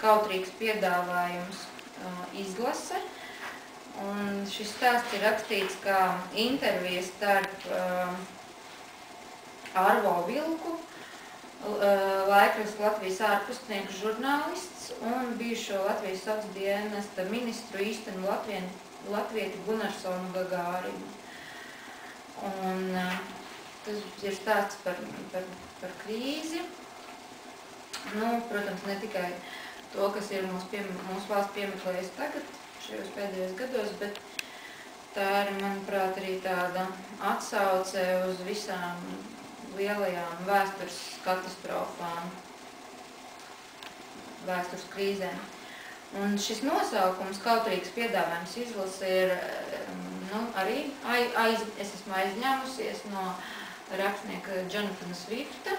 kautrīgs piedāvājums izlase. Un šis stāsts ir rakstīts kā intervija starp Arvo Vilku, laikraksta Latvijas ārpustnieku žurnālists un bijušo Latvijas sociāldienesta ministru īstenu latvieti Gunarsonu Gagārinu. Un tas ir stāsts par krīzi. Nu, protams, ne tikai to, kas ir mūsu valsts piemeklējis tagad, šajos pēdējos gados, bet tā ir, manuprāt, arī tāda atsauce uz visām lielajām vēstures katastrofām, vēstures krīzēm. Un šis nosaukums, kautrīgs piedāvājums izlase, ir arī es esmu aizņēmusies no rakstnieka Jonathana Swifta,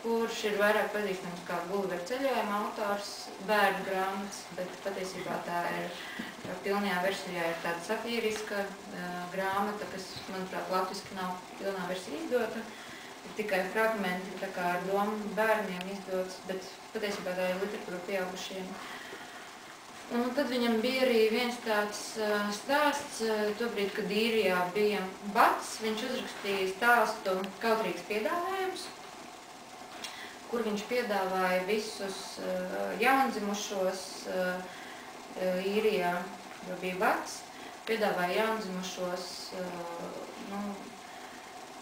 kurš ir vairāk pazīstams kā Gulliver ceļojuma autors, bērnu grāmatas, bet patiesībā tā ir, pilnajā versijā ir tāda satīriska grāmata, kas, manuprāt, latviski nav pilnā versija izdota. Ir tikai fragmenti, tā kā ar domu bērniem izdots, bet patiesībā tā ir literatūra pieaugušiem. Un tad viņam bija arī viens tāds stāsts, tobrīd, kad Īrijā bija bats, viņš uzrakstīja stāstu Kautrīgs piedāvājums, kur viņš piedāvāja visus jaundzimušos Īrijā, jo bija bats, piedāvāja jaundzimušos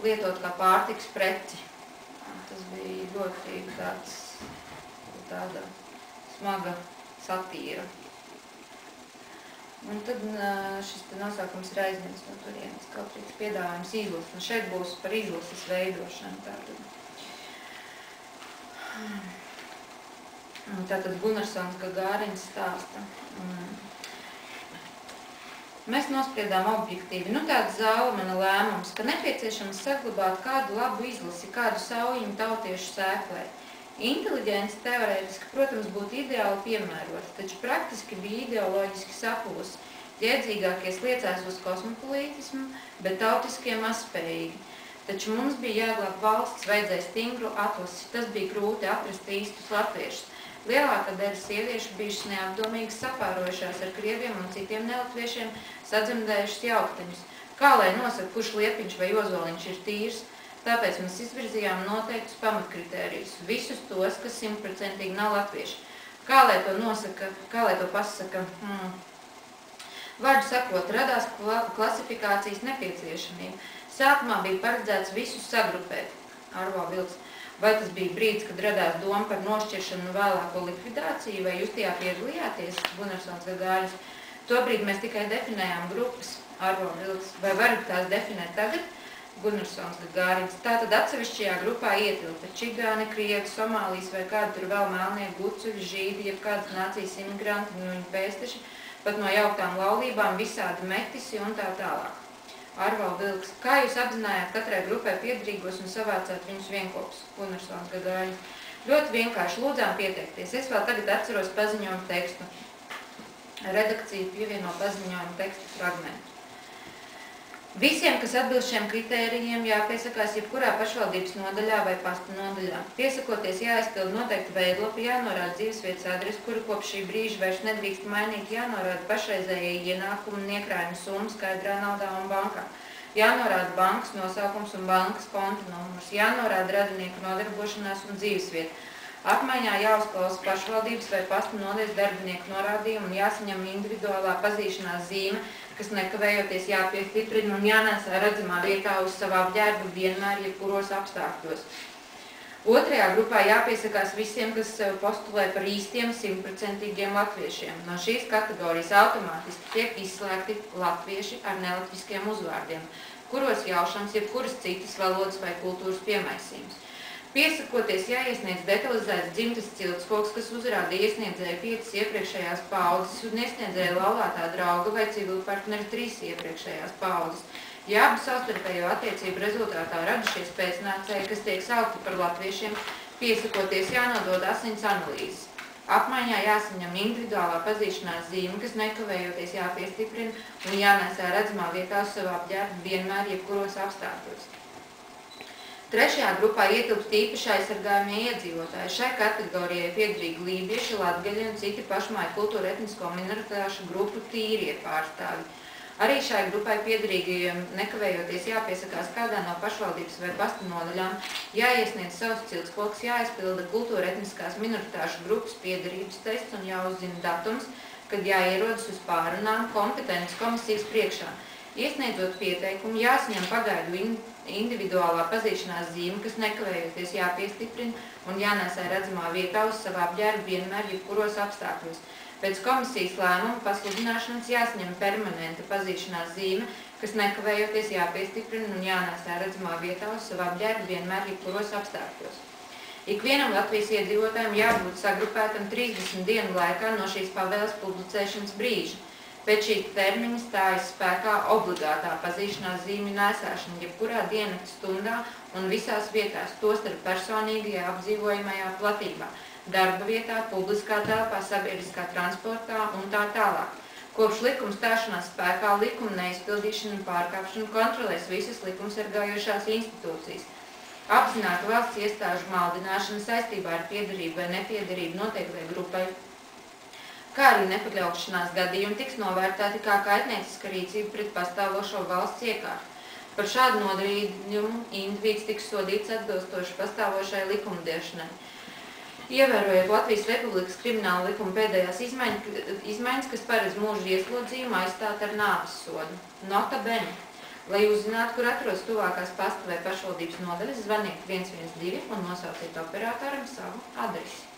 lietot kā pārtikas preci. Tas bija ļoti tāda smaga satīra. Un tad šis nosaukums ir aizņemts no turienes, kautrīgs piedāvājums izlases. Un šeit būs par izlases veidošanu tātad. Tātad Gunarsons Gagārins stāsta. Mēs nospriedām objektīvi, tāds Zalmana lēmums, ka nepieciešams saglabāt kādu labu izlasi, kādu saujiņu tautiešu sēklē. Inteliģence teorētiski, protams, būtu ideāli piemērota, taču praktiski bija ideoloģiski sapūsi. Jēdzīgākies liecās uz kosmopolītismu, bet tautiskie mazspējīgi. Taču mums bija jāglāb valsts, vajadzēja stingru atlasi, tas bija grūti atrast īstus latviešus. Lielākā daļa sieviešu bijušas neapdomīgi sapārojušās ar krieviem un citiem nelatviešiem, sadzemdējušas jaukteņus. Kā lai nosaka, kurš liepiņš vai ozoliņš ir tīrs? Tāpēc mēs izvirzījām noteiktus pamatkritērijus, visus tos, kas 100% nav latvieši. Kā lai to nosaka, kā lai to pasaka? Vārdu sakot, radās klasifikācijas nepieciešamība. Sākumā bija paredzēts visus sagrupēt, Arvo Vilks. Vai tas bija brīdis, kad radās doma par nošķiršanu un vēlāko likvidāciju, vai jūs tajā piedalījāties, Gunarsons Gagāris? Tobrīd mēs tikai definējām grupas, Arvo Vilks. Vai varat tās definēt tagad? Gunarsons Gagārins. Tātad atsevišķajā grupā ietilpa čigāni, krievi, Somālijas vai kādi tur vēl melnie gucuļi, žīdi, jeb kādas nācijas imigranti, viņu pēsteši, pat no jauktām laulībām, visādi metisi un tā tālāk. Arvo Vilks. Kā jūs apzinājāt katrai grupai piederīgos un savācāt viņus vienkopus? Gunarsons Gagārins. Ļoti vienkārši lūdzām pieteikties. Es vēl tagad atceros paziņojumu tekstu. Redakcija pievieno paziņojumu tekstu fragmentu. Visiem, kas atbilst šiem kritērijiem, jāpiesakās jebkurā pašvaldības nodaļā vai pasta nodaļā. Piesakoties jāizpild noteikti veidlapi, jānorāda dzīvesvietas adresi, kuru kopš šī brīža vairs nedrīkst mainīt, jānorāda pašreizējie ienākumi un iekrājuma summa skaidrā naudā un bankā. Jānorāda bankas nosaukums un bankas konta numurs, jānorāda radinieku nodarbošanās un dzīvesvieta. Apmaiņā jāuzklausa pašvaldības vai pasta nodaļas darbinieku norādījumu un jāsaņem individuālā pazīšanās zīme, kas nekavējoties jāpiestiprina un jānēsā redzamā vietā uz savu apģērbu vienmēr, jebkuros apstākļos. Otrajā grupā jāpiesakās visiem, kas postulē par īstiem 100% latviešiem. No šīs kategorijas automātiski tiek izslēgti latvieši ar nelatviskiem uzvārdiem, kuros jaušams jebkuras citas valodas vai kultūras piemaisījums. Piesakoties jāiesniedz detalizēts dzimtes ciltskoks, kas uzrāda iesniedzēja 5 iepriekšējās paaudzes un iesniedzēja laulātā drauga vai civilpartneri 3 iepriekšējās paaudzes. Ja abu savstarpējo attiecību rezultātā radušies pēcnācēji, kas tiek saukti par latviešiem, piesakoties jānodod asins analīzes. Apmaiņā jāsaņem individuālā pazīšanās zīme, kas nekavējoties jāpiestiprina un jānēsā redzamā vietā uz savu apģērbu vienmēr jebkuros apstākļos. Trešajā grupā ietilpst īpaši aizsargājamie iedzīvotāji. Šai kategorijai piederīgi lībieši, latgaļi un citi pašmāju kultūra etnisko minoritāšu grupu tīrie pārstāvji. Arī šai grupai piederīgi nekavējoties jāpiesakās kādā no pašvaldības vai pasta nodaļām, jāiesniedz savs ciltskoks, jāizpilda kultūra etniskās minoritāšu grupas piederības tests un jāuzzina datums, kad jāierodas uz pārunām kompetences komisijas priekšā. Iesniedzot pieteikumu, jāsaņem pagaidu individuālā pazīšanās zīme, kas nekavējoties jāpiestiprina un jānesē redzamā vietā uz savu apģērbu vienmēr jebkuros apstākļos. Pēc komisijas lēmuma pasludināšanas jāsaņem permanenta pazīšanās zīme, kas nekavējoties jāpiestiprina un jānesē redzamā vietā uz savu apģērbu vienmēr jebkuros apstākļos. Ikvienam Latvijas iedzīvotājiem jābūt sagrupētam 30 dienu laikā no šīs pavēles publicēšanas brīža. Pēc šī termiņa stājas spēkā obligātā pazīšanās zīmju nēsāšana jebkurā diennakts stundā un visās vietās, tostarp personīgajā apdzīvojamajā platībā, darba vietā, publiskā telpā, sabiedriskā transportā un tā tālāk. Kopš likuma stāšanās spēkā likuma neizpildīšanu un pārkāpšanu kontrolēs visas likumsargājošās institūcijas. Apzināta valsts iestāžu maldināšana saistībā ar piederību vai nepiederību noteiktai grupai, kā arī nepakļaušanās gadījumi tiks novērtēti kā kaitnieciska rīcība pret pastāvošo valsts iekārtu. Par šādu nodarījumu indivīds tiks sodīts atbilstoši pastāvošai likumdošanai. Ievērojot Latvijas Republikas krimināla likuma pēdējās izmaiņas, kas paredz mūža ieslodzījumu aizstāt ar nāves sodu. Nota bene. Lai uzzinātu, kur atrodas tuvākās pasta vai pašvaldības nodaļas, zvaniet 112 un nosauciet operatoram savu adresi.